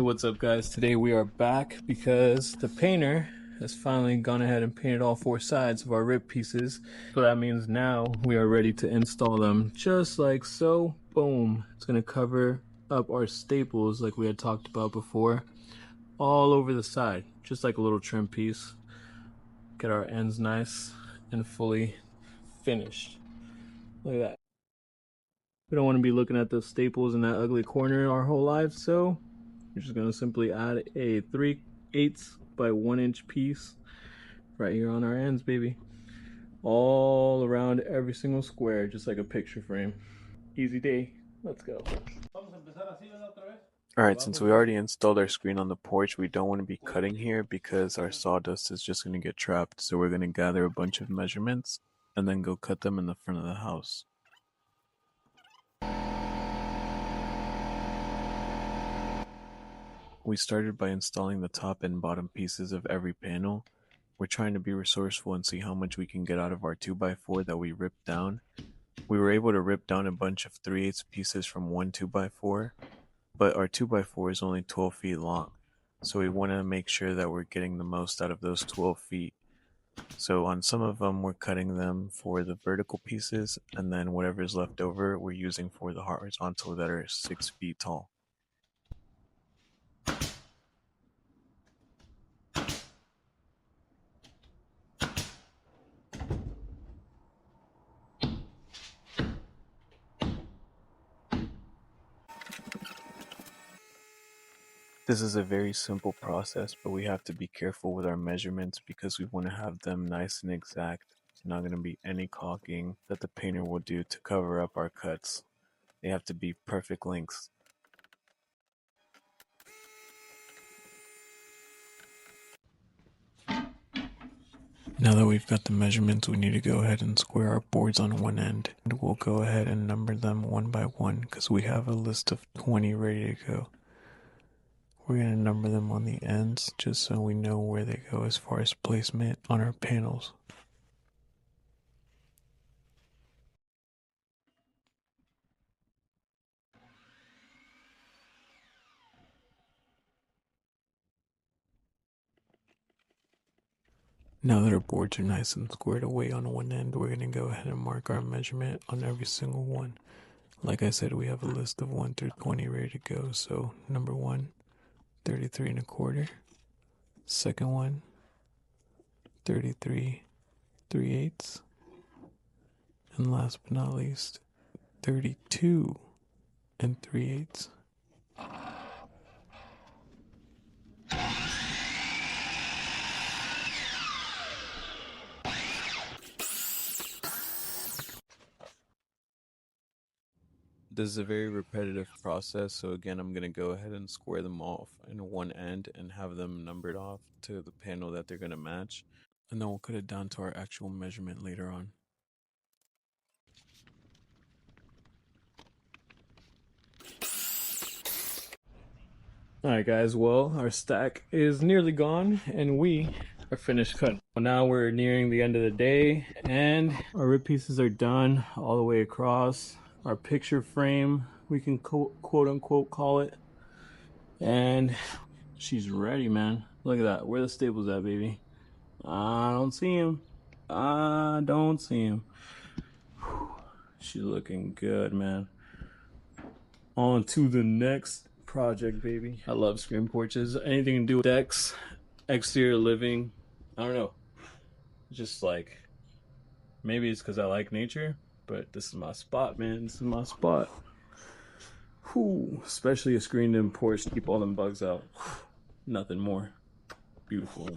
What's up, guys? Today we are back because the painter has finally gone ahead and painted all four sides of our rib pieces. So that means now we are ready to install them just like so. Boom. It's going to cover up our staples like we had talked about before all over the side, just like a little trim piece. Get our ends nice and fully finished. Look at that. We don't want to be looking at the staples in that ugly corner our whole lives, so we're just going to simply add a 3/8 by 1 inch piece right here on our ends, baby. All around every single square, just like a picture frame. Easy day. Let's go. Alright, since we already installed our screen on the porch, we don't want to be cutting here because our sawdust is just going to get trapped. So we're going to gather a bunch of measurements and then go cut them in the front of the house. We started by installing the top and bottom pieces of every panel. We're trying to be resourceful and see how much we can get out of our 2x4 that we ripped down. We were able to rip down a bunch of 3/8 pieces from one 2x4, but our 2x4 is only 12 feet long. So we want to make sure that we're getting the most out of those 12 feet. So on some of them, we're cutting them for the vertical pieces, and then whatever is left over, we're using for the horizontal that are 6 feet tall. This is a very simple process, but we have to be careful with our measurements because we want to have them nice and exact. There's not going to be any caulking that the painter will do to cover up our cuts. They have to be perfect lengths. Now that we've got the measurements, we need to go ahead and square our boards on one end. And we'll go ahead and number them one by one because we have a list of 20 ready to go. We're going to number them on the ends just so we know where they go as far as placement on our panels. Now that our boards are nice and squared away on one end, we're going to go ahead and mark our measurement on every single one. Like I said, we have a list of 1 through 20 ready to go. So number 1, 33 1/4. Second one, 33 3/8. And last but not least, 32 3/8. This is a very repetitive process, so again, I'm going to go ahead and square them off in one end and have them numbered off to the panel that they're going to match. And then we'll cut it down to our actual measurement later on. Alright guys, well, our stack is nearly gone and we are finished cutting. Now we're nearing the end of the day and our rib pieces are done all the way across. Our picture frame, we can quote unquote call it. And she's ready, man. Look at that. Where the staples at, baby? I don't see him. I don't see him. She's looking good, man. On to the next project, baby. I love screen porches. Anything to do with decks, exterior living. I don't know. Just like, maybe it's because I like nature, but this is my spot, man. This is my spot. Whew. Especially a screened-in porch to keep all them bugs out. Nothing more beautiful.